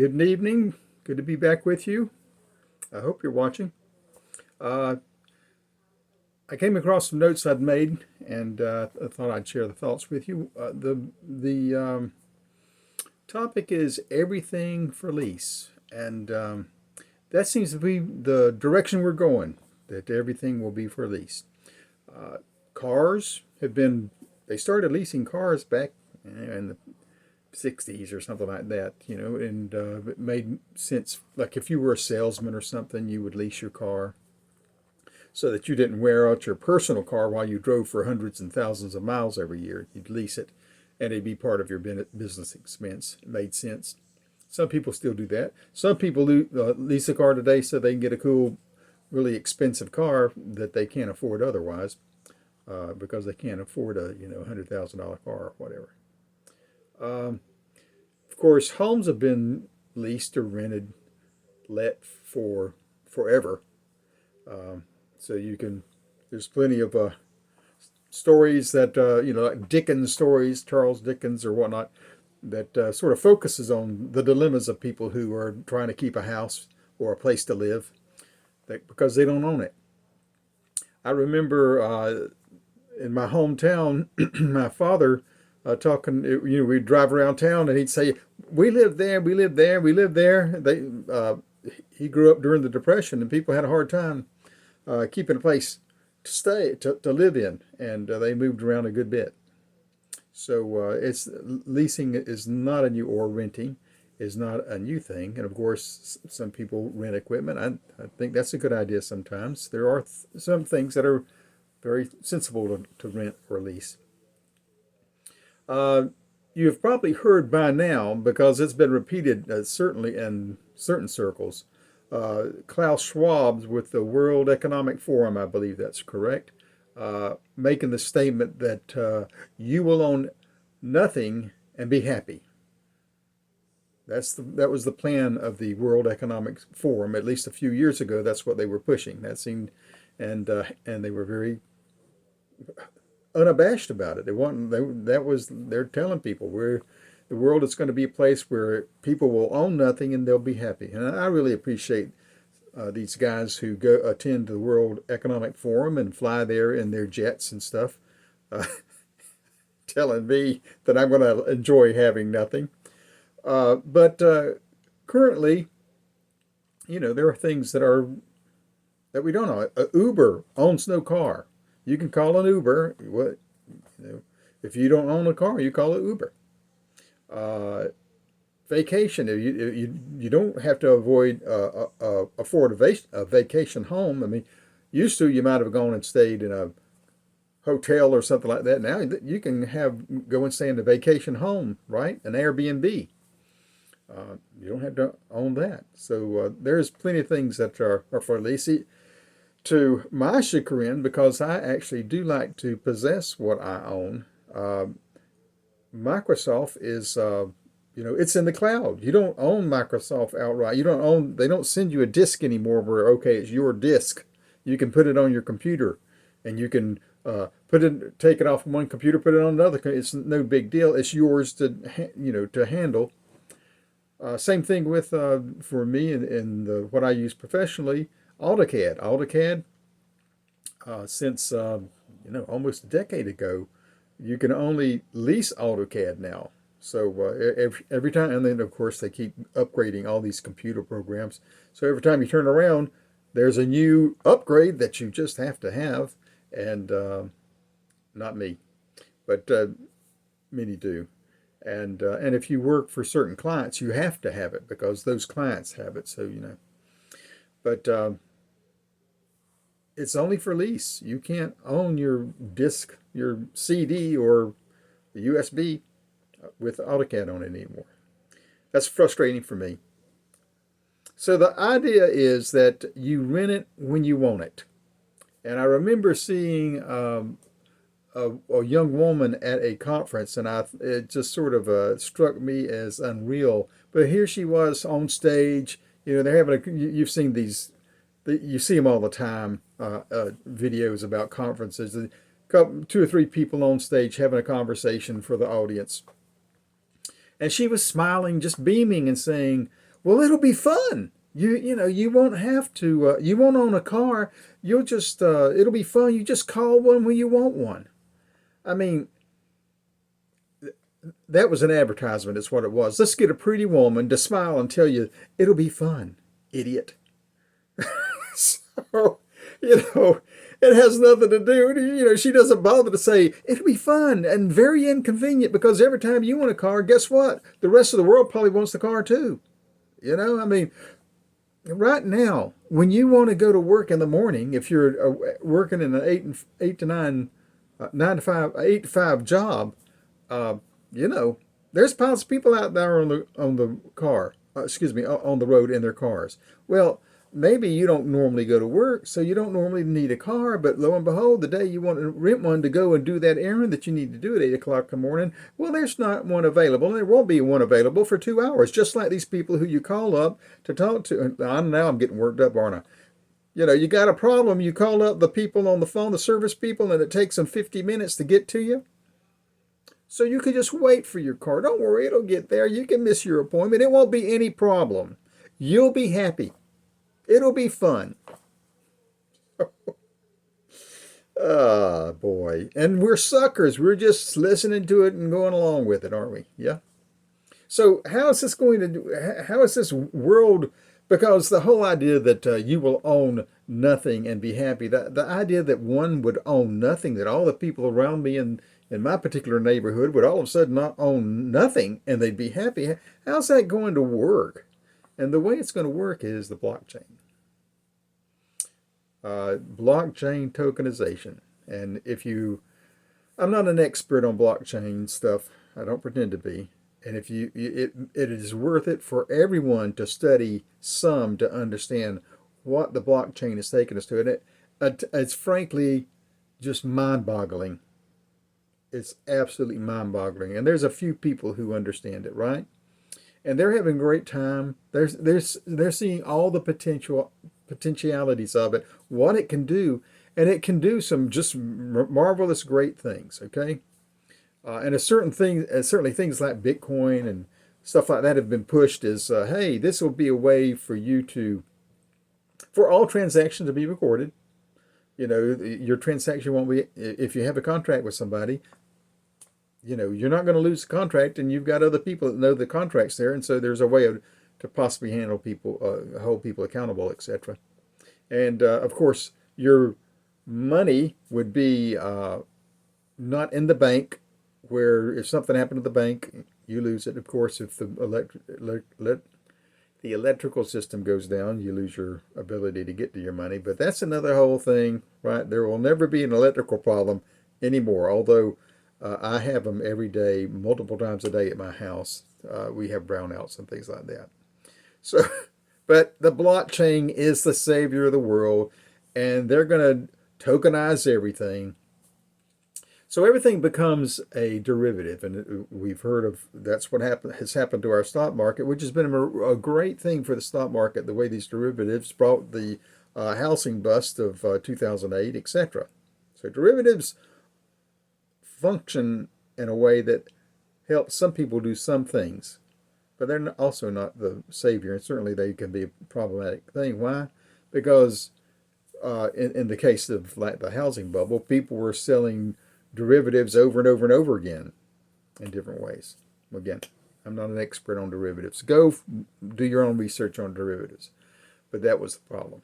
Good evening. Good to be back with you. I hope you're watching. Uh, I came across some notes I'd made, and I thought I'd share the thoughts with you. The topic is everything for lease, and that seems to be the direction we're going. That everything will be for lease. Uh, Cars have been. They started leasing cars back in the 60s or something like that, and it made sense. Like if you were a salesman or something, you would lease your car so that you didn't wear out your personal car while you drove for hundreds and thousands of miles every year. You'd lease it and it'd be part of your business expense. It made sense. Some people still do that. Some people lease a car today so they can get a cool, really expensive car that they can't afford otherwise because they can't afford a $100,000 car or whatever. Of course, homes have been leased or rented, let for forever. So you can, there's plenty of stories that, like Dickens stories, Charles Dickens or whatnot, that sort of focuses on the dilemmas of people who are trying to keep a house or a place to live because they don't own it. I remember in my hometown, my father talking, we'd drive around town and he'd say, we live there, we live there, we live there. He grew up during the Depression and people had a hard time keeping a place to stay, to live in, and they moved around a good bit. So it's leasing is not a new, or renting is not a new thing. And of course, some people rent equipment. I think that's a good idea sometimes. There are some things that are very sensible to rent or lease. You've probably heard by now, because it's been repeated certainly in certain circles, Klaus Schwab's with the World Economic Forum, I believe that's correct, making the statement that you will own nothing and be happy. That was the plan of the World Economic Forum, at least a few years ago. That's what they were pushing. That seemed, and they were very unabashed about it. They're telling people the world is going to be a place where people will own nothing and they'll be happy. And I really appreciate these guys who go attend the World Economic Forum and fly there in their jets and stuff, telling me that I'm going to enjoy having nothing. But currently, there are things that we don't know. Uber owns no car. You can call an Uber. If you don't own a car, you call it Uber. Vacation. You don't have to afford a vacation home. I mean, used to you might have gone and stayed in a hotel or something like that. Now you can go and stay in a vacation home, right? An Airbnb. You don't have to own that. So there's plenty of things that are for lease. To my chagrin, because I actually do like to possess what I own, Microsoft is, it's in the cloud. You don't own Microsoft outright. They don't send you a disk anymore where, okay, it's your disk. You can put it on your computer and you can take it off one computer, put it on another. It's no big deal. It's yours to handle. Same thing with, for me in what I use professionally, AutoCAD. AutoCAD, since almost a decade ago, you can only lease AutoCAD now. So every time, and then of course they keep upgrading all these computer programs. So every time you turn around, there's a new upgrade that you just have to have, and not me, but many do. And if you work for certain clients, you have to have it because those clients have it. So but it's only for lease. You can't own your disc, your CD, or the USB with AutoCAD on it anymore. That's frustrating for me. So the idea is that you rent it when you want it. And I remember seeing a young woman at a conference, and it just sort of struck me as unreal. But here she was on stage. They're having you've seen these, you see them all the time, videos about conferences. Two or three people on stage having a conversation for the audience. And she was smiling, just beaming and saying, Well, it'll be fun. You won't have to. You won't own a car. You'll just. It'll be fun. You just call one when you want one. I mean, that was an advertisement. It's what it was. Let's get a pretty woman to smile and tell you it'll be fun, idiot. So, you know, it has nothing to do. She doesn't bother to say it'll be fun and very inconvenient because every time you want a car, guess what? The rest of the world probably wants the car too. I mean, right now, when you want to go to work in the morning, if you're working in an eight to nine, 9 to 5, 8 to 5 job, uh, you know, there's piles of people out there on the car, excuse me, on the road in their cars. Well, maybe you don't normally go to work, so you don't normally need a car, but lo and behold, the day you want to rent one to go and do that errand that you need to do at 8 o'clock in the morning, well, there's not one available, and there won't be one available for 2 hours, just like these people who you call up to talk to. And now I'm getting worked up, aren't I? You got a problem, you call up the people on the phone, the service people, and it takes them 50 minutes to get to you. So you can just wait for your car. Don't worry, it'll get there. You can miss your appointment. It won't be any problem. You'll be happy. It'll be fun. Ah, boy. And we're suckers. We're just listening to it and going along with it, aren't we? Yeah. So how is this going to do? How is this world? Because the whole idea that you will own nothing and be happy, the idea that one would own nothing, that all the people around me in my particular neighborhood would all of a sudden not own nothing and they'd be happy, how's that going to work? And the way it's going to work is the blockchain. Blockchain tokenization. And I'm not an expert on blockchain stuff. I don't pretend to be. And it is worth it for everyone to study some to understand what the blockchain is taking us to. And it's frankly just mind-boggling. It's absolutely mind-boggling. And there's a few people who understand it, right? And they're having a great time. They're seeing all the potentialities of it, what it can do, and it can do some just marvelous, great things. Okay. And certainly things like Bitcoin and stuff like that have been pushed as, hey, this will be a way for all transactions to be recorded. Your transaction won't be, if you have a contract with somebody, you're not going to lose the contract, and you've got other people that know the contract's there, and so there's a way to possibly hold people accountable, etc. And of course, your money would be not in the bank, where if something happened to the bank, you lose it. Of course, if the electrical system goes down, you lose your ability to get to your money. But that's another whole thing, right? There will never be an electrical problem anymore, although I have them every day, multiple times a day at my house. We have brownouts and things like that. So, but the blockchain is the savior of the world, and they're going to tokenize everything. So everything becomes a derivative, and we've heard of that's what has happened to our stock market, which has been a great thing for the stock market, the way these derivatives brought the housing bust of 2008, etc. So derivatives function in a way that helps some people do some things, but they're also not the savior, and certainly they can be a problematic thing. Why? Because in the case of like the housing bubble, people were selling derivatives over and over and over again in different ways. Again, I'm not an expert on derivatives. Go do your own research on derivatives. But that was the problem.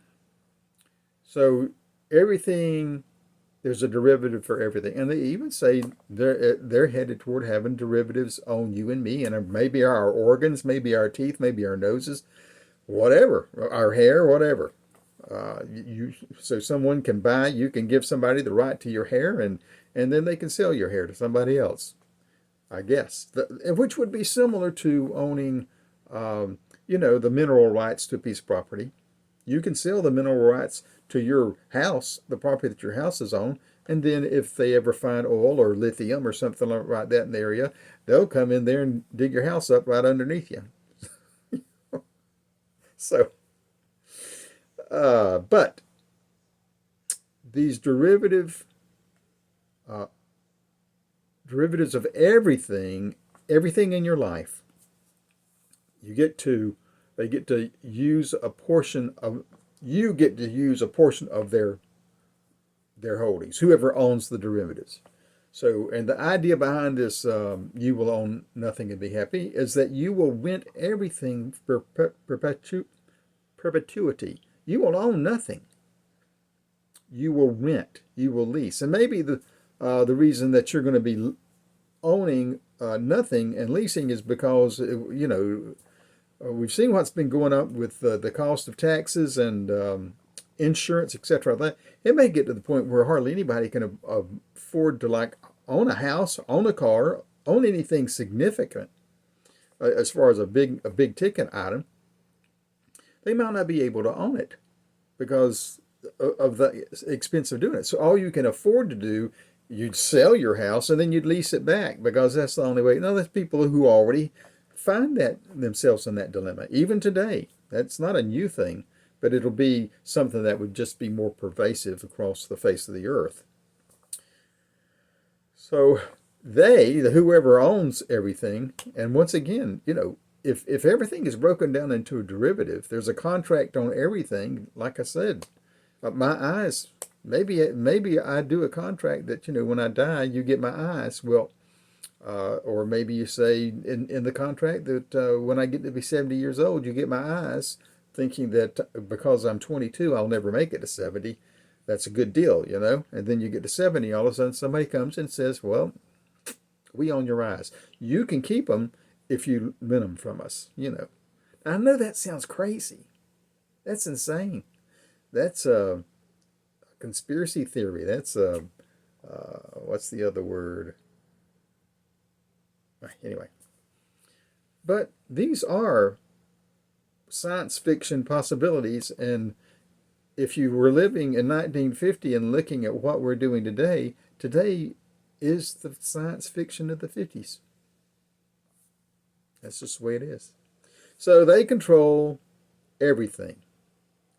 So there's a derivative for everything. And they even say they're headed toward having derivatives on you and me, and maybe our organs, maybe our teeth, maybe our noses, whatever, our hair, whatever. So someone you can give somebody the right to your hair, and then they can sell your hair to somebody else, I guess, which would be similar to owning, the mineral rights to a piece of property. You can sell the mineral rights to your house, the property that your house is on, and then if they ever find oil or lithium or something like that in the area, they'll come in there and dig your house up right underneath you. So, but these derivatives of everything in your life, you get to They get to use a portion of, you get to use a portion of their holdings, whoever owns the derivatives. So, and the idea behind this, you will own nothing and be happy, is that you will rent everything for perpetuity. You will own nothing. You will rent. You will lease. And maybe the reason that you're going to be owning nothing and leasing is because, we've seen what's been going up with the cost of taxes and insurance, etc. That it may get to the point where hardly anybody can afford to like own a house, own a car, own anything significant as far as a big ticket item. They might not be able to own it because of the expense of doing it. So all you can afford to do, you'd sell your house and then you'd lease it back because that's the only way. No, there's people who already find that themselves in that dilemma. Even today, that's not a new thing, but it'll be something that would just be more pervasive across the face of the earth. So whoever owns everything, and once again, if everything is broken down into a derivative, there's a contract on everything. Like I said, my eyes, maybe I do a contract that, when I die, you get my eyes. Well, or maybe you say in the contract that when I get to be 70 years old, you get my eyes, thinking that because I'm 22, I'll never make it to 70. That's a good deal, And then you get to 70, all of a sudden somebody comes and says, well, we own your eyes. You can keep them if you rent them from us, I know that sounds crazy. That's insane. That's a conspiracy theory. That's what's the other word? Anyway. But these are science fiction possibilities, and if you were living in 1950 and looking at what we're doing today, today is the science fiction of the 50s. That's just the way it is. So they control everything.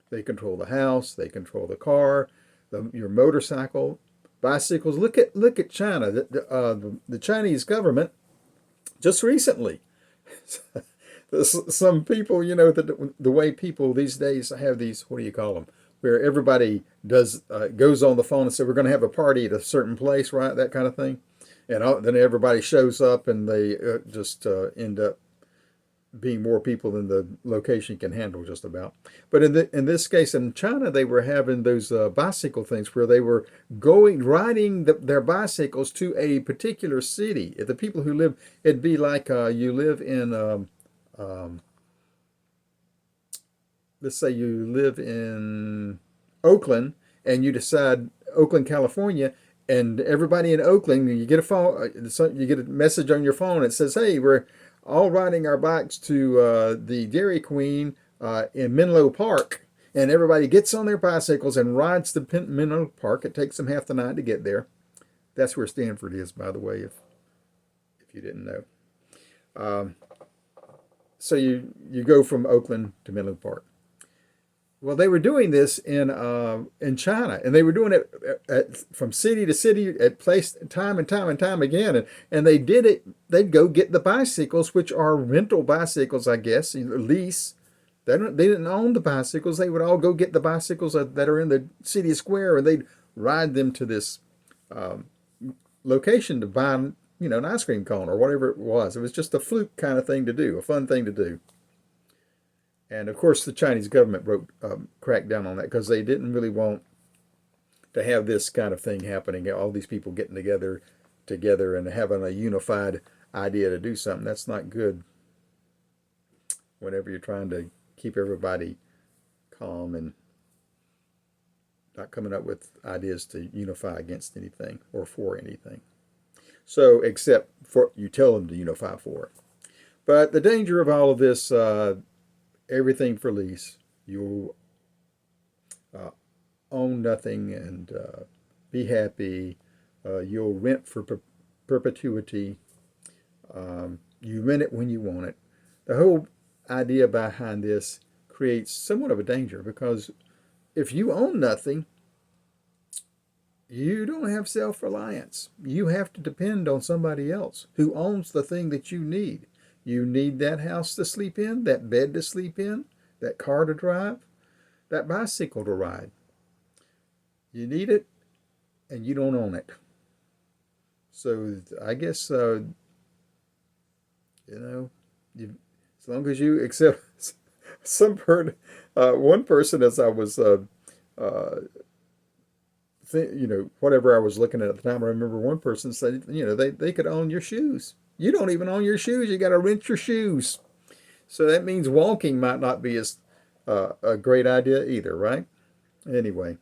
They control the house, they control the car, your motorcycle, bicycles. Look at China. The Chinese government just recently, some people, the way people these days have these, what do you call them, where everybody goes on the phone and says, we're going to have a party at a certain place, right? That kind of thing. And then everybody shows up and they just end up being more people than the location can handle just about. But in this case, in China, they were having those bicycle things where they were riding their bicycles to a particular city. The people who live, it'd be like you live in, let's say you live in Oakland and you decide, Oakland, California, and everybody in Oakland, you get you get a message on your phone. It says, hey, we're all riding our bikes to the Dairy Queen in Menlo Park. And everybody gets on their bicycles and rides to Menlo Park. It takes them half the night to get there. That's where Stanford is, by the way, if you didn't know. So you go from Oakland to Menlo Park. Well, they were doing this in China, and they were doing it from city to city, at place, time and time again. And they did it. They'd go get the bicycles, which are rental bicycles, I guess, lease. They didn't own the bicycles. They would all go get the bicycles that are in the city square, and they'd ride them to this location to buy, an ice cream cone or whatever it was. It was just a fluke kind of thing to do, a fun thing to do. And of course, the Chinese government cracked down on that because they didn't really want to have this kind of thing happening. All these people getting together and having a unified idea to do something. That's not good whenever you're trying to keep everybody calm and not coming up with ideas to unify against anything or for anything. So, except for you tell them to unify for. But the danger of all of this, everything for lease, you'll own nothing and be happy. You'll rent for perpetuity. You rent it when you want it. The whole idea behind this creates somewhat of a danger, because if you own nothing, you don't have self-reliance. You have to depend on somebody else who owns the thing that you need. You need that house to sleep in, that bed to sleep in, that car to drive, that bicycle to ride. You need it, and you don't own it. So I guess you know, you, as long as you accept one person, as I was uh, whatever I was looking at the time, I remember one person said, they could own your shoes. You don't even own your shoes. You got to rent your shoes. So that means walking might not be as a great idea either, right? Anyway,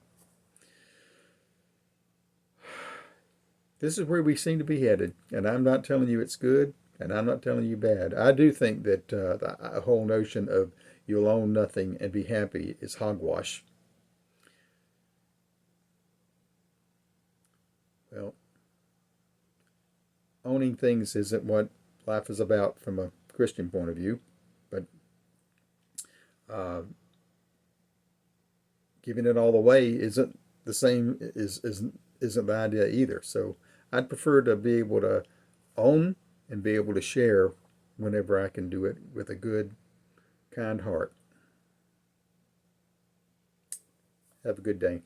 this is where we seem to be headed, and I'm not telling you it's good, and I'm not telling you bad. I do think that the whole notion of you'll own nothing and be happy is hogwash. Well, owning things isn't what life is about from a Christian point of view, but uh, giving it all away isn't the same isn't the idea either. So I'd prefer to be able to own and be able to share whenever I can do it with a good, kind heart. Have a good day.